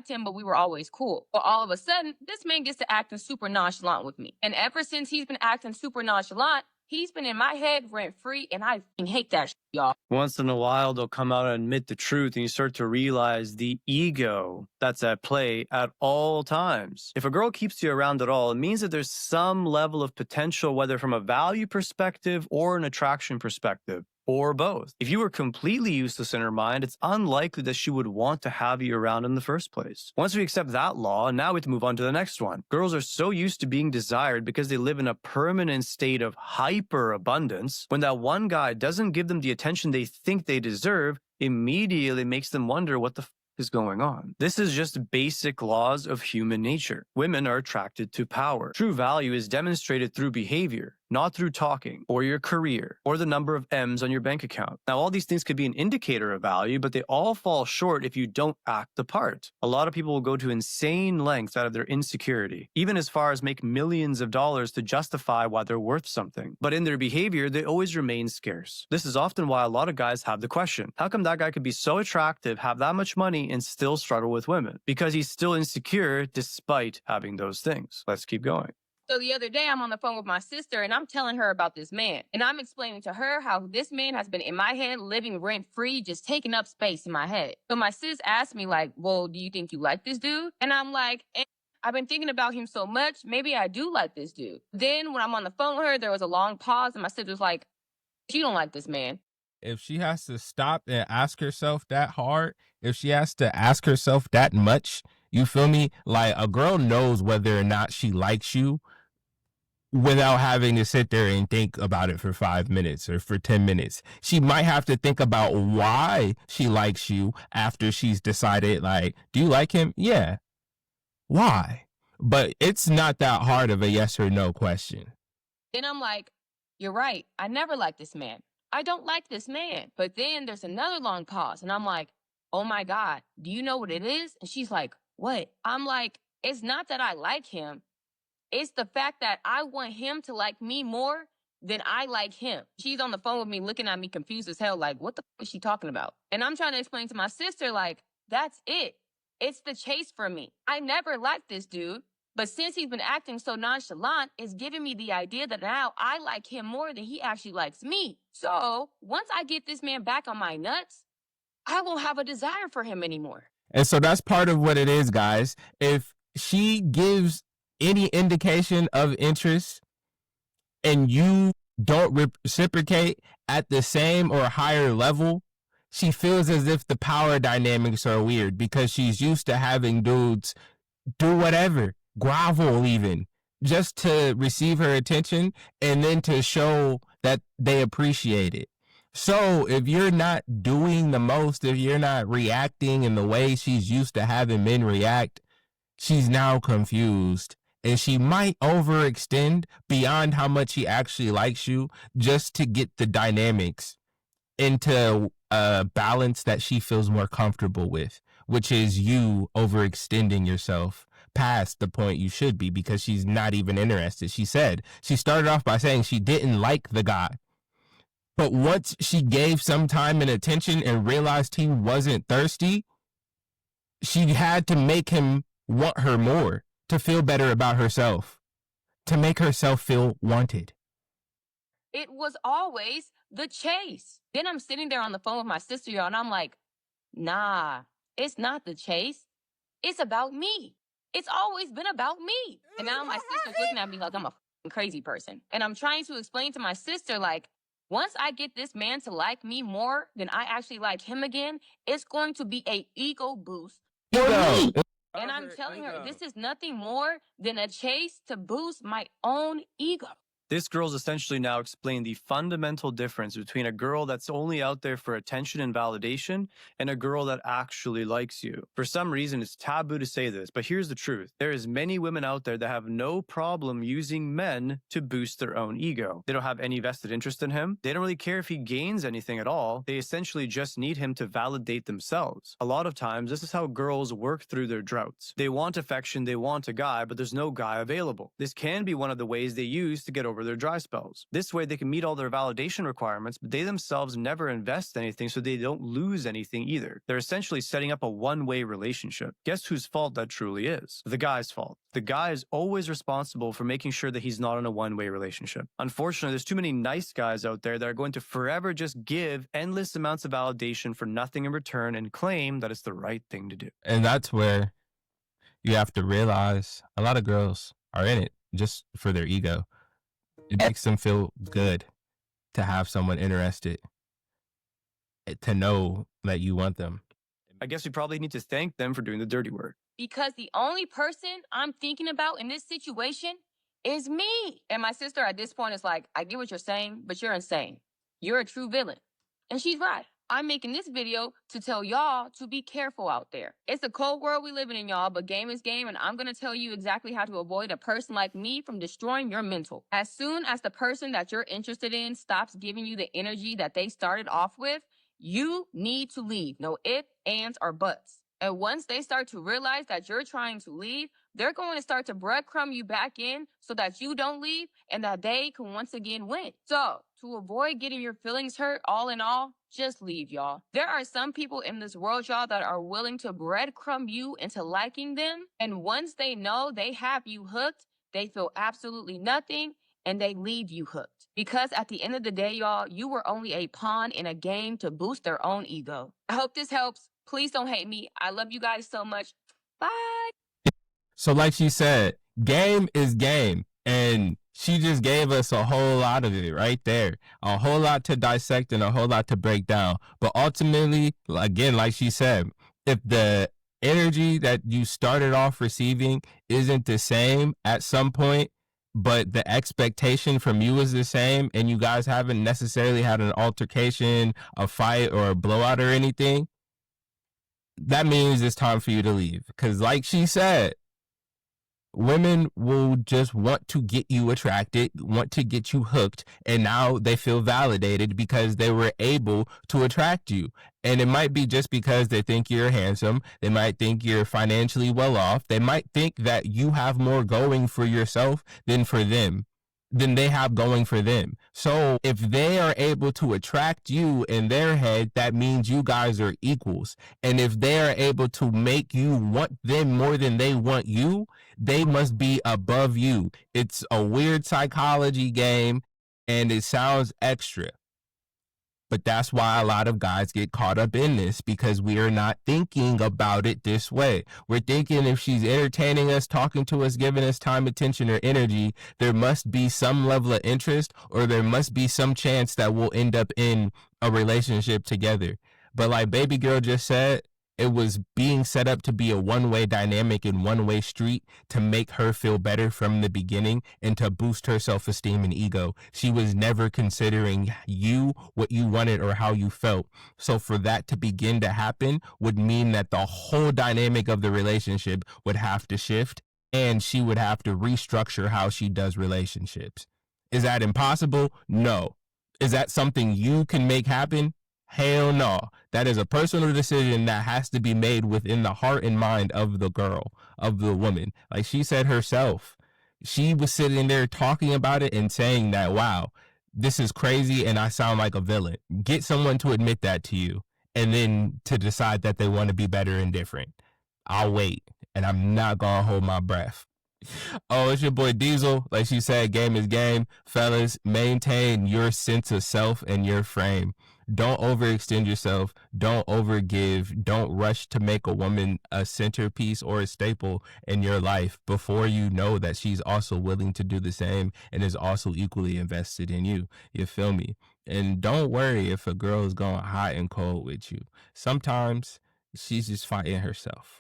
him, but we were always cool. But all of a sudden, this man gets to acting super nonchalant with me. And ever since he's been acting super nonchalant, he's been in my head rent free, and I hate that shit, y'all. Once in a while, they'll come out and admit the truth, and you start to realize the ego that's at play at all times. If a girl keeps you around at all, it means that there's some level of potential, whether from a value perspective or an attraction perspective, or both. If you were completely useless in her mind, it's unlikely that she would want to have you around in the first place. Once we accept that law, now we have to move on to the next one. Girls are so used to being desired because they live in a permanent state of hyper-abundance. When that one guy doesn't give them the attention they think they deserve, immediately makes them wonder what the is going on. This is just basic laws of human nature. Women are attracted to power. True value is demonstrated through behavior, not through talking, or your career, or the number of M's on your bank account. Now, all these things could be an indicator of value, but they all fall short if you don't act the part. A lot of people will go to insane lengths out of their insecurity, even as far as make millions of dollars to justify why they're worth something. But in their behavior, they always remain scarce. This is often why a lot of guys have the question, how come that guy could be so attractive, have that much money, and still struggle with women? Because he's still insecure despite having those things. Let's keep going. So the other day, I'm on the phone with my sister, and I'm telling her about this man. And I'm explaining to her how this man has been in my head, living rent-free, just taking up space in my head. So my sis asked me, like, well, do you think you like this dude? And I'm like, I've been thinking about him so much, maybe I do like this dude. Then when I'm on the phone with her, there was a long pause, and my sister was like, you don't like this man. If she has to stop and ask herself that hard, if she has to ask herself that much, you feel me? Like, a girl knows whether or not she likes you without having to sit there and think about it for 5 minutes or for 10 minutes. She might have to think about why she likes you after she's decided, like, do you like him? Yeah. Why? But it's not that hard of a yes or no question. Then I'm like, you're right. I never liked this man. I don't like this man. But then there's another long pause, and I'm like, oh my God, do you know what it is? And she's like, what? I'm like, it's not that I like him. It's the fact that I want him to like me more than I like him. She's on the phone with me looking at me confused as hell, like, what the f is she talking about? And I'm trying to explain to my sister, like, that's it. It's the chase for me. I never liked this dude, but since he's been acting so nonchalant, it's giving me the idea that now I like him more than he actually likes me. So once I get this man back on my nuts, I won't have a desire for him anymore. And so that's part of what it is, guys. If she gives any indication of interest and you don't reciprocate at the same or higher level, she feels as if the power dynamics are weird because she's used to having dudes do whatever, grovel even, just to receive her attention and then to show that they appreciate it. So if you're not doing the most, if you're not reacting in the way she's used to having men react, she's now confused. And she might overextend beyond how much she actually likes you just to get the dynamics into a balance that she feels more comfortable with, which is you overextending yourself past the point you should be because she's not even interested. She started off by saying she didn't like the guy. But once she gave some time and attention and realized he wasn't thirsty, she had to make him want her more, to feel better about herself, to make herself feel wanted. It was always the chase. Then I'm sitting there on the phone with my sister, y'all, and I'm like, nah, it's not the chase. It's about me. It's always been about me. And now my sister's looking at me like I'm a crazy person. And I'm trying to explain to my sister, like, once I get this man to like me more than I actually like him again, it's going to be an ego boost for me. And I'm telling her, this is nothing more than a chase to boost my own ego. This girl's essentially now explained the fundamental difference between a girl that's only out there for attention and validation and a girl that actually likes you. For some reason, it's taboo to say this, but here's the truth. There is many women out there that have no problem using men to boost their own ego. They don't have any vested interest in him. They don't really care if he gains anything at all. They essentially just need him to validate themselves. A lot of times, this is how girls work through their droughts. They want affection, they want a guy, but there's no guy available. This can be one of the ways they use to get over cover their dry spells. This way they can meet all their validation requirements, but they themselves never invest anything, so they don't lose anything either. They're essentially setting up a one-way relationship. Guess whose fault that truly is? The guy's fault. The guy is always responsible for making sure that he's not in a one-way relationship. Unfortunately, there's too many nice guys out there that are going to forever just give endless amounts of validation for nothing in return and claim that it's the right thing to do. And that's where you have to realize a lot of girls are in it just for their ego. It makes them feel good to have someone interested, to know that you want them. I guess we probably need to thank them for doing the dirty work. Because the only person I'm thinking about in this situation is me. And my sister at this point is like, I get what you're saying, but you're insane. You're a true villain. And she's right. I'm making this video to tell y'all to be careful out there. It's a cold world we living in, y'all, but game is game, and I'm going to tell you exactly how to avoid a person like me from destroying your mental. As soon as the person that you're interested in stops giving you the energy that they started off with, you need to leave. No ifs, ands, or buts. And once they start to realize that you're trying to leave, they're going to start to breadcrumb you back in so that you don't leave and that they can once again win. So, to avoid getting your feelings hurt, all in all, just leave, y'all. There are some people in this world, y'all, that are willing to breadcrumb you into liking them. And once they know they have you hooked, they feel absolutely nothing and they leave you hooked. Because at the end of the day, y'all, you were only a pawn in a game to boost their own ego. I hope this helps. Please don't hate me. I love you guys so much. Bye. So like she said, game is game. And she just gave us a whole lot of it right there. A whole lot to dissect and a whole lot to break down. But ultimately, again, like she said, if the energy that you started off receiving isn't the same at some point, but the expectation from you is the same, and you guys haven't necessarily had an altercation, a fight, or a blowout or anything, that means it's time for you to leave. Because like she said, women will just want to get you attracted, want to get you hooked, and now they feel validated because they were able to attract you. And it might be just because they think you're handsome. They might think you're financially well off. They might think that you have more going for yourself than for them, than they have going for them. So if they are able to attract you in their head, that means you guys are equals. And if they are able to make you want them more than they want you, they must be above you. It's a weird psychology game, and it sounds extra. But that's why a lot of guys get caught up in this, because we are not thinking about it this way. We're thinking if she's entertaining us, talking to us, giving us time, attention, or energy, there must be some level of interest, or there must be some chance that we'll end up in a relationship together. But like baby girl just said, it was being set up to be a one-way dynamic and one-way street to make her feel better from the beginning and to boost her self-esteem and ego. She was never considering you, what you wanted, or how you felt. So for that to begin to happen would mean that the whole dynamic of the relationship would have to shift, and she would have to restructure how she does relationships. Is that impossible? No. Is that something you can make happen? Hell no. That is a personal decision that has to be made within the heart and mind of the girl, of the woman. Like she said herself, she was sitting there talking about it and saying that, wow, this is crazy and I sound like a villain. Get someone to admit that to you and then to decide that they want to be better and different. I'll wait, and I'm not going to hold my breath. Oh, it's your boy Diesel. Like she said, game is game. Fellas, maintain your sense of self and your frame. Don't overextend yourself. Don't overgive. Don't rush to make a woman a centerpiece or a staple in your life before you know that she's also willing to do the same and is also equally invested in you. You feel me? And don't worry if a girl is going hot and cold with you. Sometimes she's just fighting herself.